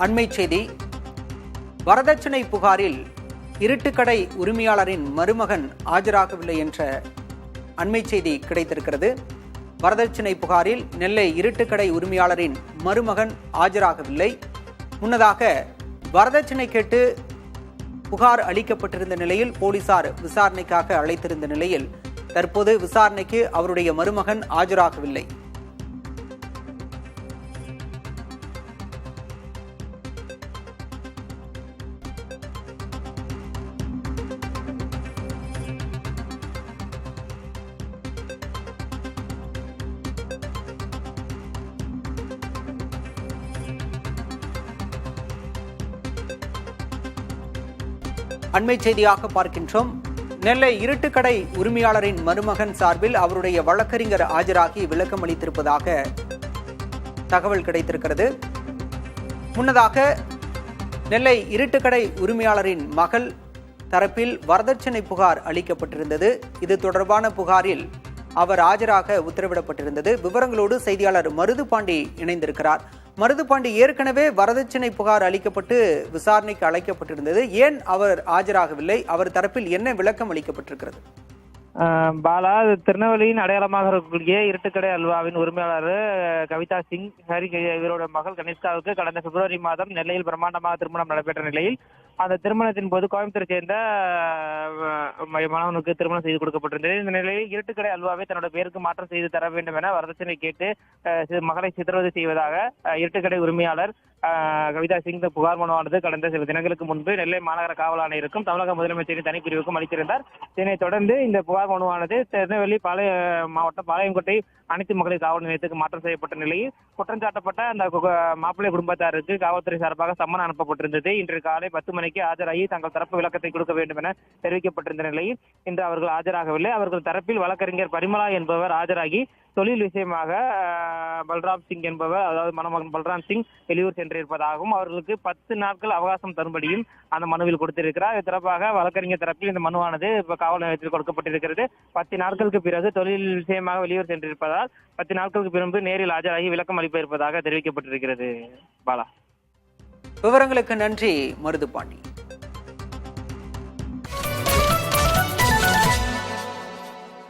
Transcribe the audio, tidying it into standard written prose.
அண்மை செய்தி. வரதட்சணை புகாரில் இருட்டுக்கடை உரிமையாளரின் மருமகன் ஆஜராகவில்லை என்ற அண்மை செய்தி கிடைத்திருக்கிறது. வரதட்சணை புகாரில் நெல்லை இருட்டுக்கடை உரிமையாளரின் மருமகன் ஆஜராகவில்லை. முன்னதாக வரதட்சணை கேட்டு புகார் அளிக்கப்பட்டிருந்த நிலையில் போலீசார் விசாரணைக்காக அழைத்திருந்த நிலையில் தற்போது விசாரணைக்கு அவருடைய மருமகன் ஆஜராகவில்லை. அண்மை செய்தியாக பார்க்கின்றோம். நெல்லை இருட்டுக்கடை உரிமையாளரின் மருமகன் சார்பில் அவருடைய வழக்கறிஞர் ஆஜராகி விளக்கம் அளித்திருப்பதாக தகவல் கிடைத்திருக்கிறது. முன்னதாக நெல்லை இருட்டுக்கடை உரிமையாளரின் மகள் தரப்பில் வரதட்சணை புகார் அளிக்கப்பட்டிருந்தது. இது தொடர்பான புகாரில் அவர் ஆஜராக உத்தரவிடப்பட்டிருந்தது. விவரங்களோடு செய்தியாளர் மருதுபாண்டி இணைந்திருக்கிறார். மருதுபாண்டி, ஏற்கனவே வரதட்சணை புகார் அளிக்கப்பட்டு விசாரணைக்கு அழைக்கப்பட்டிருந்தது. ஏன் அவர் ஆஜராகவில்லை? அவர் தரப்பில் என்ன விளக்கம் அளிக்கப்பட்டிருக்கிறது? பாலா, திருநெல்வேலியின் அடையாளமாக இருக்கக்கூடிய இருட்டுக்கடை அல்வாவின் உரிமையாளர் கவிதா சிங் ஹரி இவரோட மகள் கனிஷ்காவுக்கு கடந்த பிப்ரவரி மாதம் நெல்லையில் பிரம்மாண்டமாக திருமணம் நடைபெற்ற நிலையில் அந்த திருமணத்தின் போது கோயம்புத்தூரை சேர்ந்த மாணவனுக்கு திருமணம் செய்து கொடுக்கப்பட்டிருந்தது. இந்த நிலையில் இருட்டுக்கடை அல்வாவை தன்னோட பேருக்கு மாற்றம் செய்து தர வேண்டும் என வரதட்சணை கேட்டு மகளை சித்திரவதை செய்வதாக இருட்டுக்கடை உரிமையாளர் கவிதா சிங் புகார் மனுவானது கடந்த சில தினங்களுக்கு முன்பு நெல்லை மாநகர காவல் ஆணையருக்கும் தமிழக முதலமைச்சரின் தனிப்பிரிவுக்கும் அளித்திருந்தார். இதனைத் தொடர்ந்து இந்த புகார் மனுவானது திருநெல்வேலி மாவட்டம் பாளையங்கோட்டை அனைத்து மகளிர் காவல் நிலையத்துக்கு மாற்றம் செய்யப்பட்ட நிலையில் குற்றம் சாட்டப்பட்ட அந்த மாப்பிள்ளை குடும்பத்தாருக்கு காவல்துறை சார்பாக சம்மன் அனுப்பப்பட்டிருந்தது. இன்று காலை 10 மணிக்கு ஆஜராகி தங்கள் தரப்பு விளக்கத்தை கொடுக்க வேண்டும் என தெரிவிக்கப்பட்டிருந்த நிலையில் இன்று அவர்கள் ஆஜராகவில்லை. அவர்கள் தரப்பில் வழக்கறிஞர் பரிமளா என்பவர் ஆஜராகி தொழில் விஷயமாக பல்ராம் சிங் என்பவர், அதாவது மணமகன் பல்ராம் சிங் வெளியூர் சென்றிருப்பதாகவும் அவர்களுக்கு 10 நாட்கள் அவகாசம் தரும்படியும் அந்த மனுவில் கொடுத்திருக்கிறார். இது தொடர்பாக வழக்கறிஞர் தரப்பில் இந்த மனுவானது இப்ப காவல் நிலையத்தில் கொடுக்கப்பட்டிருக்கிறது. 10 நாட்களுக்கு பிறகு தொழில் விஷயமாக வெளியூர் சென்றிருப்பதால் 10 நாட்களுக்கு பிறகு நேரில் ஆஜராகி விளக்கம் அளிப்ப இருப்பதாக தெரிவிக்கப்பட்டிருக்கிறது. பாலா, விவரங்களுக்கு நன்றி மருதுபாண்டி.